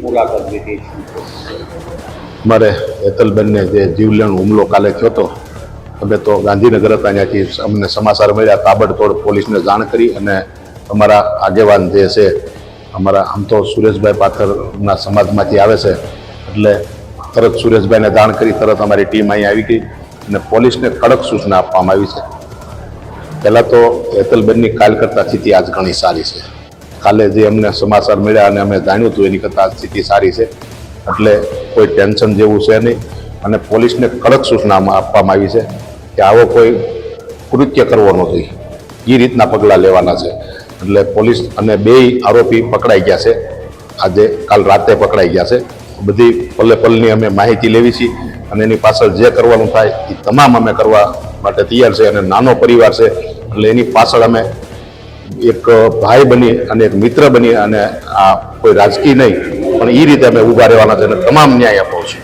મુલાકાત લીધી? અમારે હેતલબેનને જે જીવલેણ હુમલો કાલે થયો હતો, અમે તો ગાંધીનગર હતા, ત્યાંથી અમને સમાચાર મળ્યા, તાબડતોડ પોલીસને જાણ કરી અને અમારા આગેવાન જે છે, અમારા આમ તો સુરેશભાઈ પાથરના સમાજમાંથી આવે છે, એટલે તરત સુરેશભાઈને જાણ કરી તરત અમારી ટીમ અહીં આવી ગઈ અને પોલીસને કડક સૂચના આપવામાં આવી છે. પહેલાં તો હેતલબેનની કાલ કરતાં સ્થિતિ આજ ઘણી સારી છે. કાલે જે અમને સમાચાર મળ્યા અને અમે જાણ્યું હતું એની કરતાં સ્થિતિ સારી છે, એટલે કોઈ ટેન્શન જેવું છે નહીં. અને પોલીસને કડક સૂચના આપવામાં આવી છે કે આવો કોઈ કૃત્ય કરવો નથી, એ રીતના પગલાં લેવાના છે. એટલે પોલીસ અને બેય આરોપી પકડાઈ ગયા છે, આજે કાલ રાતે પકડાઈ ગયા છે. બધી પલ્લે પલની અમે માહિતી લેવી છીએ અને એની પાછળ જે કરવાનું થાય એ તમામ અમે કરવા માટે તૈયાર છે. અને નાનો પરિવાર છે એટલે એની પાછળ અમે એક ભાઈ બની અને એક મિત્ર બની અને આ કોઈ રાજકીય નહીં પણ એ રીતે અમે ઊભા રહેવાના છે અને તમામ ન્યાય આપવો છે.